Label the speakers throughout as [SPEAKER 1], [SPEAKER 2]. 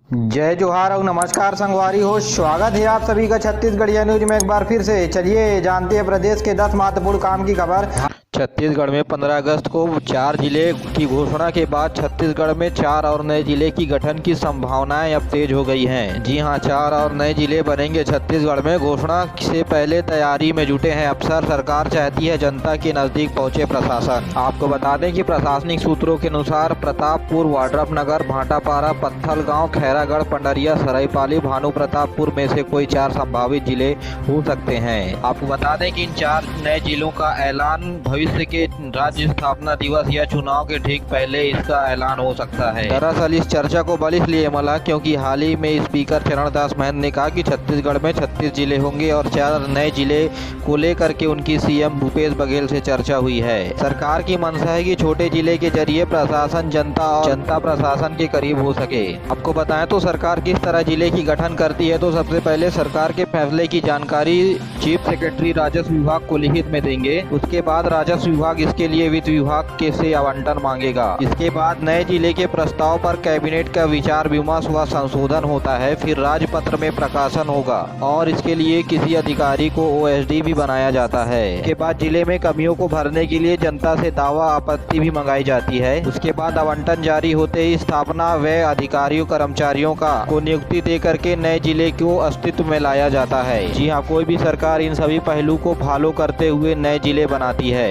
[SPEAKER 1] जय जोहार और नमस्कार संगवारी हो। स्वागत है आप सभी का छत्तीसगढ़िया न्यूज में एक बार फिर से। चलिए जानते हैं प्रदेश के 10 महत्वपूर्ण काम की खबर। छत्तीसगढ़ में 15 अगस्त को 4 जिले की घोषणा के बाद छत्तीसगढ़ में 4 और नए जिले की गठन की संभावनाएं अब तेज हो गई हैं। जी हां, 4 और नए जिले बनेंगे छत्तीसगढ़ में। घोषणा से पहले तैयारी में जुटे हैं अफसर। सरकार चाहती है जनता के नजदीक पहुंचे प्रशासन। आपको बता दें कि प्रशासनिक सूत्रों के अनुसार प्रतापपुर, वाड्रफनगर, भाटापारा, पत्थलगांव, खैरागढ़, पंडरिया, सरायपाली, भानु प्रतापपुर में से कोई 4 संभावित जिले हो सकते हैं। आपको बता दें कि इन 4 नए जिलों का ऐलान भविष्य के राज्य स्थापना दिवस या चुनाव के ठीक पहले इसका ऐलान हो सकता है। दरअसल इस चर्चा को बल इसलिए मिला क्योंकि हाल ही में स्पीकर चरणदास महंत ने कहा कि छत्तीसगढ़ में 36 जिले होंगे और 4 नए जिले को लेकर के उनकी सीएम भूपेश बघेल से चर्चा हुई है। सरकार की मंशा है कि छोटे जिले के जरिए प्रशासन जनता प्रशासन के करीब हो सके। आपको बताएं तो सरकार किस तरह जिले की गठन करती है, तो सबसे पहले सरकार के फैसले की जानकारी चीफ सेक्रेटरी राजस्व विभाग को लिखित में देंगे। उसके बाद राजस्व विभाग इसके लिए वित्त विभाग के से आवंटन मांगेगा। इसके बाद नए जिले के प्रस्ताव पर कैबिनेट का विचार विमर्श व संशोधन होता है। फिर राजपत्र में प्रकाशन होगा और इसके लिए किसी अधिकारी को ओएसडी भी बनाया जाता है। इसके बाद जिले में कमियों को भरने के लिए जनता से दावा आपत्ति भी मंगाई जाती है। उसके बाद आवंटन जारी होते ही स्थापना व अधिकारियों कर्मचारियों को नियुक्ति दे करके नए जिले को अस्तित्व में लाया जाता है। जी हाँ, कोई भी सरकार इन सभी पहलू को फॉलो करते हुए नए जिले बनाती है।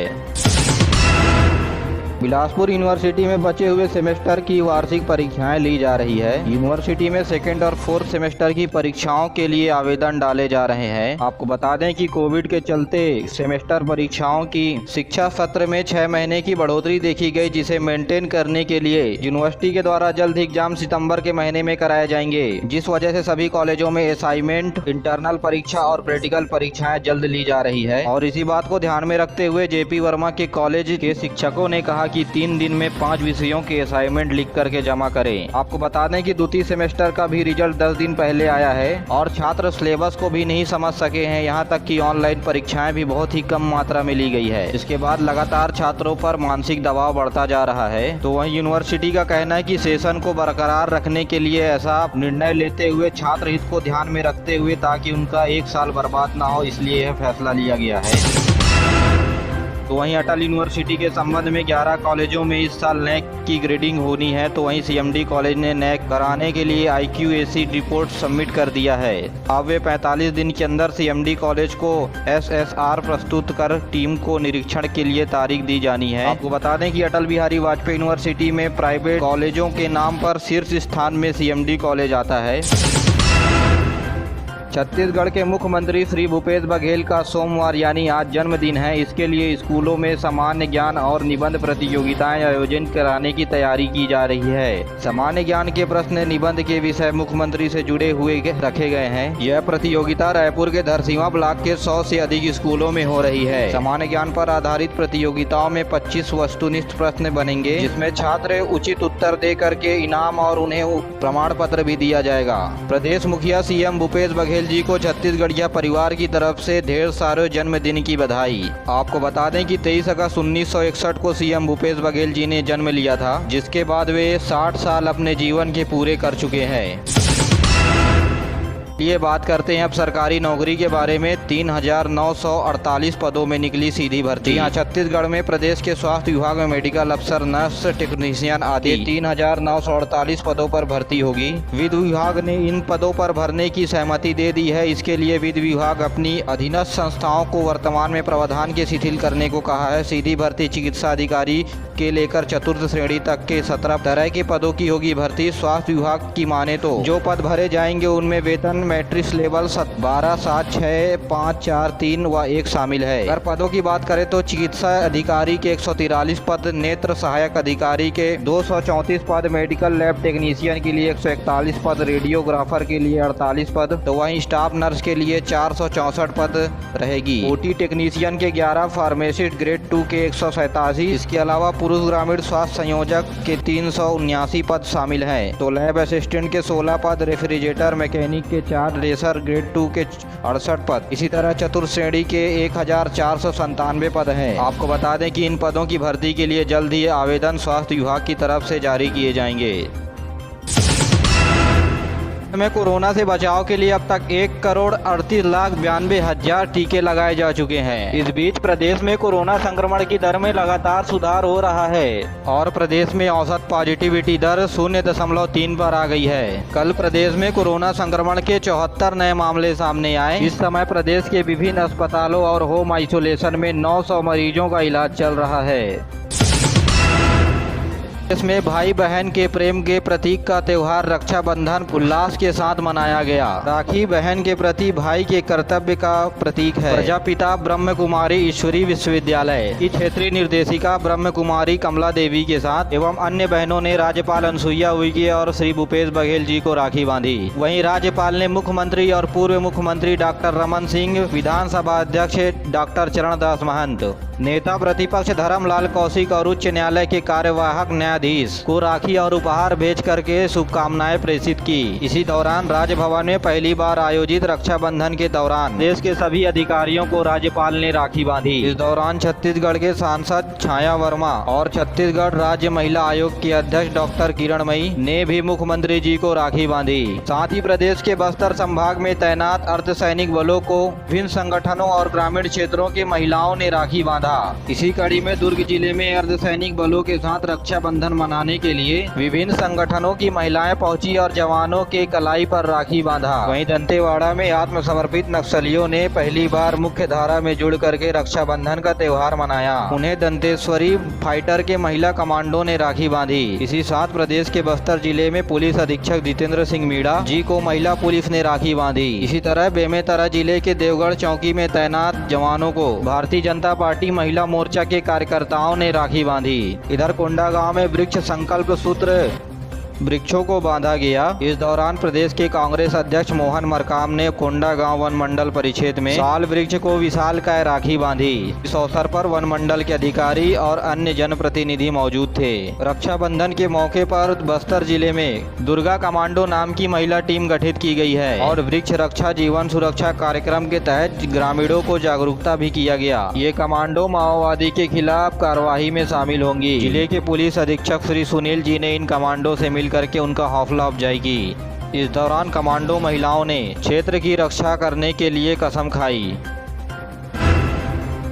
[SPEAKER 1] बिलासपुर यूनिवर्सिटी में बचे हुए सेमेस्टर की वार्षिक परीक्षाएं ली जा रही है। यूनिवर्सिटी में 2nd और 4th सेमेस्टर की परीक्षाओं के लिए आवेदन डाले जा रहे हैं। आपको बता दें कि कोविड के चलते सेमेस्टर परीक्षाओं की शिक्षा सत्र में 6 महीने की बढ़ोतरी देखी गई, जिसे मेंटेन करने के लिए यूनिवर्सिटी के द्वारा जल्द एग्जाम सितंबर के महीने में कराए जाएंगे, जिस वजह से सभी कॉलेजों में असाइनमेंट, इंटरनल परीक्षा और प्रैक्टिकल परीक्षाएं जल्द ली जा रही है। और इसी बात को ध्यान में रखते हुए जेपी वर्मा के कॉलेज के शिक्षकों ने कहा कि 3 दिन में 5 विषयों के असाइनमेंट लिख करके जमा करें। आपको बता दें कि द्वितीय सेमेस्टर का भी रिजल्ट 10 दिन पहले आया है और छात्र सिलेबस को भी नहीं समझ सके हैं। यहां तक कि ऑनलाइन परीक्षाएं भी बहुत ही कम मात्रा में ली गई है। इसके बाद लगातार छात्रों पर मानसिक दबाव बढ़ता जा रहा है। तो वहीं यूनिवर्सिटी का कहना है कि सेशन को बरकरार रखने के लिए ऐसा निर्णय लेते हुए छात्र हित को ध्यान में रखते हुए ताकि उनका 1 साल बर्बाद ना हो, इसलिए यह फैसला लिया गया है। तो वहीं अटल यूनिवर्सिटी के संबंध में 11 कॉलेजों में इस साल नैक की ग्रेडिंग होनी है। तो वहीं सीएमडी कॉलेज ने नैक कराने के लिए IQAC रिपोर्ट सबमिट कर दिया है। अब वे 45 दिन के अंदर सीएमडी कॉलेज को SSR प्रस्तुत कर टीम को निरीक्षण के लिए तारीख दी जानी है। आपको बता दें कि अटल बिहारी वाजपेयी यूनिवर्सिटी में प्राइवेट कॉलेजों के नाम पर शीर्ष स्थान में सीएमडी कॉलेज आता है। छत्तीसगढ़ के मुख्यमंत्री श्री भूपेश बघेल का सोमवार यानी आज जन्मदिन है। इसके लिए स्कूलों में सामान्य ज्ञान और निबंध प्रतियोगिताएं आयोजन कराने की तैयारी की जा रही है। सामान्य ज्ञान के प्रश्न निबंध के विषय मुख्यमंत्री से जुड़े हुए रखे गए हैं। यह प्रतियोगिता रायपुर के धरसींवा ब्लॉक के 100 से अधिक स्कूलों में हो रही है। सामान्य ज्ञान पर आधारित प्रतियोगिताओं में 25 वस्तुनिष्ठ प्रश्न बनेंगे, जिसमें छात्र उचित उत्तर दे करके इनाम और उन्हें प्रमाण पत्र भी दिया जाएगा। प्रदेश मुखिया सीएम भूपेश बघेल जी को छत्तीसगढ़िया परिवार की तरफ से ढेर सारे जन्मदिन की बधाई। आपको बता दें कि 23 अगस्त 1961 को सीएम भूपेश बघेल जी ने जन्म लिया था, जिसके बाद वे 60 साल अपने जीवन के पूरे कर चुके हैं। ये बात करते हैं अब सरकारी नौकरी के बारे में। 3,948 पदों में निकली सीधी भर्ती। यहाँ छत्तीसगढ़ में प्रदेश के स्वास्थ्य विभाग में मेडिकल अफसर, नर्स, टेक्नीशियन आदि 3,948 पदों पर भर्ती होगी। वित्त विभाग ने इन पदों पर भरने की सहमति दे दी है। इसके लिए वित्त विभाग अपनी अधीनस्थ संस्थाओं को वर्तमान में प्रावधान के शिथिल करने को कहा है। सीधी भर्ती चिकित्सा अधिकारी के लेकर 4th श्रेणी तक के 17 तरह के पदों की होगी भर्ती। स्वास्थ्य विभाग की माने तो जो पद भरे जाएंगे उनमें वेतन मैट्रिक्स लेवल 12, 7, 6, 5, 4, 3 व 1 शामिल है। अगर पदों की बात करें तो चिकित्सा अधिकारी के 143 पद, नेत्र सहायक अधिकारी के 234 पद, मेडिकल लैब टेक्नीशियन के लिए 141 पद, रेडियोग्राफर के लिए 48 पद, तो वहीं स्टाफ नर्स के लिए 464 पद रहेगी। ओटी टेक्नीशियन के 11, फार्मासिस्ट ग्रेड 2 के 187। इसके अलावा पुरुष ग्रामीण स्वास्थ्य संयोजक के 379 पद शामिल हैं। तो लैब असिस्टेंट के 16 पद, रेफ्रिजरेटर मैकेनिक के 4, रेसर ग्रेड 2 के 68 पद। इसी तरह चतुर्थ श्रेणी के 1497 पद हैं। आपको बता दें कि इन पदों की भर्ती के लिए जल्द ही आवेदन स्वास्थ्य विभाग की तरफ से जारी किए जाएंगे। में कोरोना से बचाव के लिए अब तक 1,38,92,000 टीके लगाए जा चुके हैं। इस बीच प्रदेश में कोरोना संक्रमण की दर में लगातार सुधार हो रहा है और प्रदेश में औसत पॉजिटिविटी दर 0.3 पर आ गई है। कल प्रदेश में कोरोना संक्रमण के 74 नए मामले सामने आए। इस समय प्रदेश के विभिन्न अस्पतालों और होम आइसोलेशन में 900 मरीजों का इलाज चल रहा है। इसमें भाई बहन के प्रेम के प्रतीक का त्योहार रक्षाबंधन उल्लास के साथ मनाया गया। राखी बहन के प्रति भाई के कर्तव्य का प्रतीक है। प्रजापिता ब्रह्म कुमारी ईश्वरी विश्वविद्यालय की क्षेत्रीय निर्देशिका ब्रह्म कुमारी कमला देवी के साथ एवं अन्य बहनों ने राज्यपाल अनुसुईया उइके और श्री भूपेश बघेल जी को राखी बांधी। वहीं राज्यपाल ने मुख्यमंत्री और पूर्व मुख्यमंत्री डॉक्टर रमन सिंह, विधानसभा अध्यक्ष डॉक्टर चरणदास महंत, नेता प्रतिपक्ष धर्मलाल कौशिक और उच्च न्यायालय के कार्यवाहक न्यायाधीश को राखी और उपहार भेज करके शुभकामनाएं प्रेषित की। इसी दौरान राजभवन में पहली बार आयोजित रक्षाबंधन के दौरान देश के सभी अधिकारियों को राज्यपाल ने राखी बांधी। इस दौरान छत्तीसगढ़ के सांसद छाया वर्मा और छत्तीसगढ़ राज्य महिला आयोग की अध्यक्ष डॉक्टर किरणमयी ने भी मुख्यमंत्री जी को राखी बांधी। साथ ही प्रदेश के बस्तर संभाग में तैनात अर्धसैनिक बलों को विभिन्न संगठनों और ग्रामीण क्षेत्रों की महिलाओं ने राखी बांधा। इसी कड़ी में दुर्ग जिले में अर्धसैनिक बलों के साथ रक्षाबंधन मनाने के लिए विभिन्न संगठनों की महिलाएं पहुंची और जवानों के कलाई पर राखी बांधा। वहीं दंतेवाड़ा में आत्मसमर्पित नक्सलियों ने पहली बार मुख्य धारा में जुड़ करके रक्षाबंधन का त्योहार मनाया। उन्हें दंतेश्वरी फाइटर के महिला कमांडो ने राखी बांधी। इसी साथ प्रदेश के बस्तर जिले में पुलिस अधीक्षक जितेंद्र सिंह मीणा जी को महिला पुलिस ने राखी बांधी। इसी तरह बेमेतरा जिले के देवगढ़ चौकी में तैनात जवानों को भारतीय जनता पार्टी महिला मोर्चा के कार्यकर्ताओं ने राखी बांधी। इधर कोंडागांव में वृक्ष संकल्प सूत्र वृक्षों को बांधा गया। इस दौरान प्रदेश के कांग्रेस अध्यक्ष मोहन मरकाम ने कोंडागांव वन मंडल परिक्षेत्र में साल वृक्ष को विशालकाय राखी बांधी। इस अवसर पर वन मंडल के अधिकारी और अन्य जनप्रतिनिधि मौजूद थे। रक्षाबंधन के मौके पर बस्तर जिले में दुर्गा कमांडो नाम की महिला टीम गठित की गई है और वृक्ष रक्षा जीवन सुरक्षा कार्यक्रम के तहत ग्रामीणों को जागरूकता भी किया गया। ये कमांडो माओवादी के खिलाफ कार्यवाही में शामिल होंगी। जिले के पुलिस अधीक्षक श्री सुनील जी ने इन कमांडो से मिल करके उनका हौसला अफजाई की। इस दौरान कमांडो महिलाओं ने क्षेत्र की रक्षा करने के लिए कसम खाई।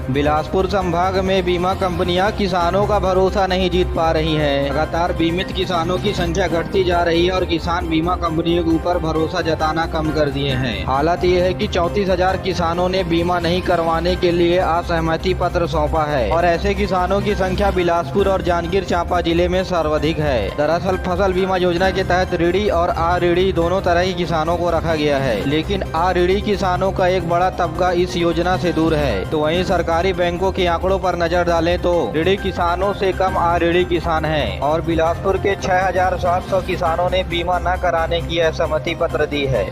[SPEAKER 1] बिलासपुर संभाग में बीमा कंपनियां किसानों का भरोसा नहीं जीत पा रही हैं। लगातार बीमित किसानों की संख्या घटती जा रही है और किसान बीमा कंपनियों के ऊपर भरोसा जताना कम कर दिए हैं। हालत ये है कि 34,000 किसानों ने बीमा नहीं करवाने के लिए असहमति पत्र सौंपा है और ऐसे किसानों की संख्या बिलासपुर और जांजगीर चांपा जिले में सर्वाधिक है। दरअसल फसल बीमा योजना के तहत ऋणी और अऋणी दोनों तरह के किसानों को रखा गया है, लेकिन अऋणी किसानों का एक बड़ा तबका इस योजना से दूर है। तो वहीं सरकारी बैंकों के आंकड़ों पर नजर डालें तो ऋणी किसानों से कम अऋणी किसान हैं और बिलासपुर के 6,700 किसानों ने बीमा न कराने की असहमति पत्र दी है।